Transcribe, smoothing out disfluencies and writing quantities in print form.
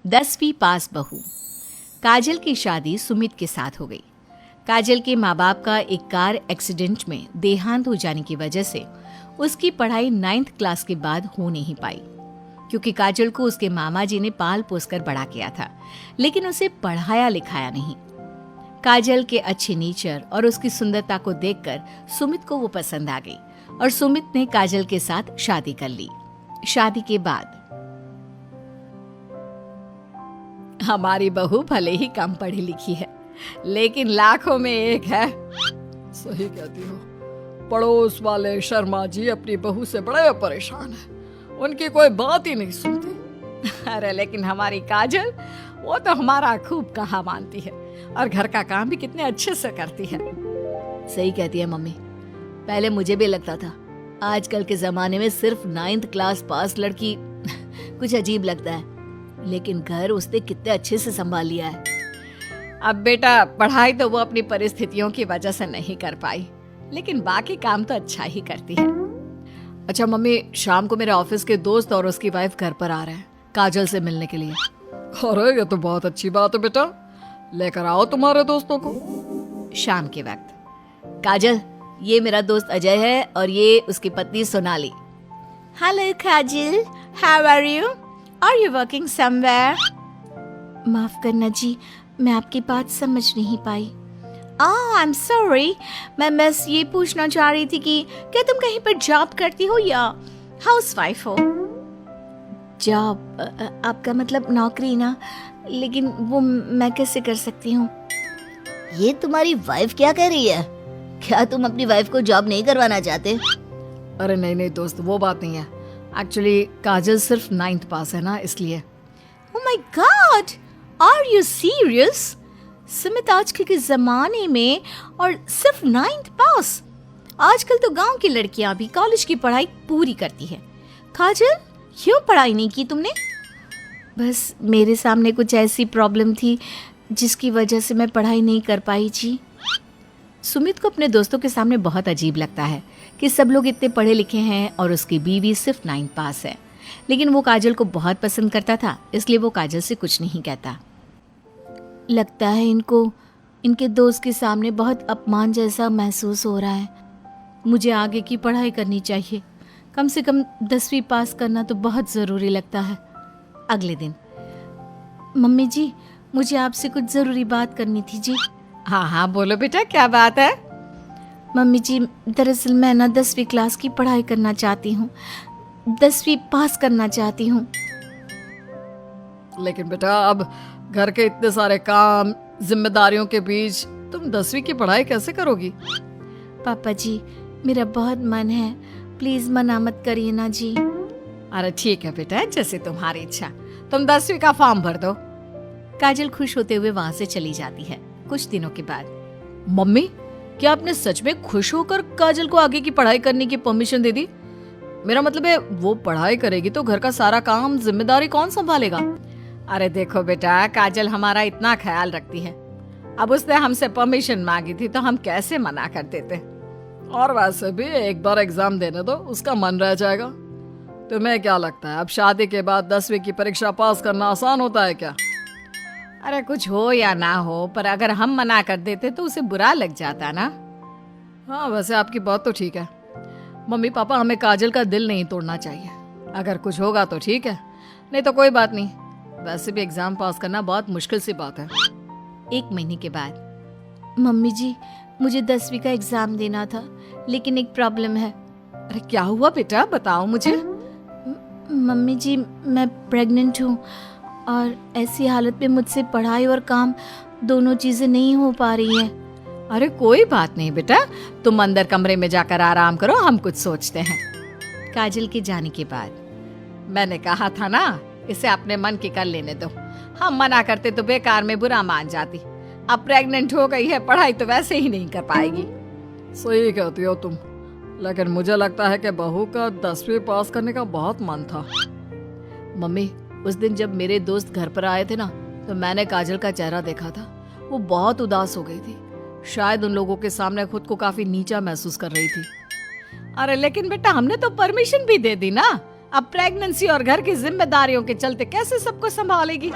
10वीं पास बहू। काजल की शादी सुमित के साथ हो गई। काजल के माँ बाप का एक कार एक्सीडेंट में देहांत हो जाने की वजह से उसकी पढ़ाई 9th क्लास के बाद हो नहीं पाई, क्योंकि काजल को उसके मामा जी ने पाल पोस कर बड़ा किया था, लेकिन उसे पढ़ाया लिखाया नहीं। काजल के अच्छे नेचर और उसकी सुंदरता को देखकर सुमित को वो पसंद आ गई और सुमित ने काजल के साथ शादी कर ली। शादी के बाद हमारी बहू भले ही कम पढ़ी लिखी है, लेकिन लाखों में एक है। सही कहती हो। पड़ोस वाले शर्मा जी अपनी बहू से बड़े परेशान हैं। उनकी कोई बात ही नहीं सुनती। अरे लेकिन हमारी काजल, वो तो हमारा खूब कहा मानती है और घर का काम भी कितने अच्छे से करती है। सही कहती है मम्मी। पहले मुझे भी लगता था आजकल के जमाने में सिर्फ 9th क्लास पास लड़की कुछ अजीब लगता है, लेकिन घर उसने कितने अच्छे से संभाल लिया है। अब बेटा, पढ़ाई तो वो अपनी परिस्थितियों की वजह से नहीं कर पाई, लेकिन बाकी काम तो अच्छा ही करती है। अच्छा मम्मी, शाम को मेरे ऑफिस के दोस्त और उसकी वाइफ घर पर आ रहे हैं काजल से मिलने के लिए। अरे ये तो बहुत अच्छी बात है बेटा, लेकर आओ तुम्हारे दोस्तों को। शाम के वक्त काजल, ये मेरा दोस्त अजय है और ये उसकी पत्नी Sonali. Hello Kajal, how are you? Are you working somewhere? माफ करना जी, मैं आपकी बात समझ नहीं पाई। आई एम सॉरी, मैं बस ये पूछना चाह रही थी कि क्या तुम कहीं पर जॉब करती हो या हाउसवाइफ हो? जॉब? आपका मतलब नौकरी ना, लेकिन वो मैं कैसे कर सकती हूँ? ये तुम्हारी वाइफ क्या कह रही है? क्या तुम अपनी वाइफ को जॉब नहीं करवाना चाहते? अरे नहीं दोस्त, वो बात नहीं है। एक्चुअली काजल सिर्फ 9th पास है ना, इसलिए। Oh my god, are you serious? Sumit, आजकल के जमाने में और सिर्फ 9th पास? आजकल तो गांव की लड़कियां भी कॉलेज की पढ़ाई पूरी करती है। काजल, क्यों पढ़ाई नहीं की तुमने? बस मेरे सामने कुछ ऐसी प्रॉब्लम थी जिसकी वजह से मैं पढ़ाई नहीं कर पाई जी। सुमित को अपने दोस्तों के सामने बहुत अजीब लगता है कि सब लोग इतने पढ़े लिखे हैं और उसकी बीवी सिर्फ 9th पास है, लेकिन वो काजल को बहुत पसंद करता था, इसलिए वो काजल से कुछ नहीं कहता। लगता है इनको इनके दोस्त के सामने बहुत अपमान जैसा महसूस हो रहा है। मुझे आगे की पढ़ाई करनी चाहिए, कम से कम 10वीं पास करना तो बहुत ज़रूरी लगता है। अगले दिन, मम्मी जी, मुझे आपसे कुछ ज़रूरी बात करनी थी जी। हाँ बोलो बेटा, क्या बात है? मम्मी जी, दरअसल मैं ना 10वीं क्लास की पढ़ाई करना चाहती हूँ, 10वीं पास करना चाहती हूँ। लेकिन बेटा, अब घर के इतने सारे काम, जिम्मेदारियों के बीच तुम 10वीं की पढ़ाई कैसे करोगी? पापा जी, मेरा बहुत मन है, प्लीज मना मत करिए ना जी। अरे ठीक है बेटा, जैसे तुम्हारी इच्छा, तुम 10वीं का फॉर्म भर दो। काजल खुश होते हुए वहां से चली जाती है। कुछ दिनों के बाद, मम्मी, क्या आपने सच में खुश होकर काजल को आगे की पढ़ाई करने की परमिशन दे दी? मेरा मतलब है, वो पढ़ाई करेगी तो घर का सारा काम, जिम्मेदारी कौन संभालेगा? अरे देखो बेटा, काजल हमारा इतना ख्याल रखती है, अब उसने हमसे परमिशन मांगी थी तो हम कैसे मना कर देते। और वैसे भी एक बार एग्जाम देने दो, उसका मन रह जाएगा। तुम्हें क्या लगता है, अब शादी के बाद 10वीं की परीक्षा पास करना आसान होता है क्या? अरे कुछ हो या ना हो, पर अगर हम मना कर देते तो उसे बुरा लग जाता ना। हाँ, वैसे आपकी बात तो ठीक है। मम्मी पापा, हमें काजल का दिल नहीं तोड़ना चाहिए। अगर कुछ होगा तो ठीक है, नहीं तो कोई बात नहीं। वैसे भी एग्जाम पास करना बहुत मुश्किल सी बात है। 1 महीने के बाद, मम्मी जी, मुझे 10वीं का एग्जाम देना था, लेकिन एक प्रॉब्लम है। अरे क्या हुआ बेटा, बताओ मुझे। मम्मी जी, मैं प्रेग्नेंट हूँ और ऐसी हालत में मुझसे पढ़ाई और काम दोनों चीजें नहीं हो पा रही है। अरे कोई बात नहीं बेटा, तुम अंदर कमरे में जाकर आराम करो, हम कुछ सोचते हैं। काजल के जाने के बाद, मैंने कहा था ना, इसे अपने मन की कर लेने दो। हम मना करते तो बेकार में बुरा मान जाती। अब प्रेग्नेंट हो गई है, पढ़ाई तो वैसे ही नहीं कर पाएगी। सही कहती हो तुम, लेकिन मुझे लगता है कि बहू का 10वीं पास करने का बहुत मन था। मम्मी, उस दिन जब मेरे दोस्त घर पर आए थे ना, तो मैंने काजल का चेहरा देखा था। वो बहुत उदास हो गई थी, शायद उन लोगों के सामने खुद को काफी नीचा महसूस कर रही थी। अरे लेकिन बेटा, हमने तो परमिशन भी दे दी ना। अब प्रेगनेंसी और घर की जिम्मेदारियों के चलते कैसे सबको संभालेगी?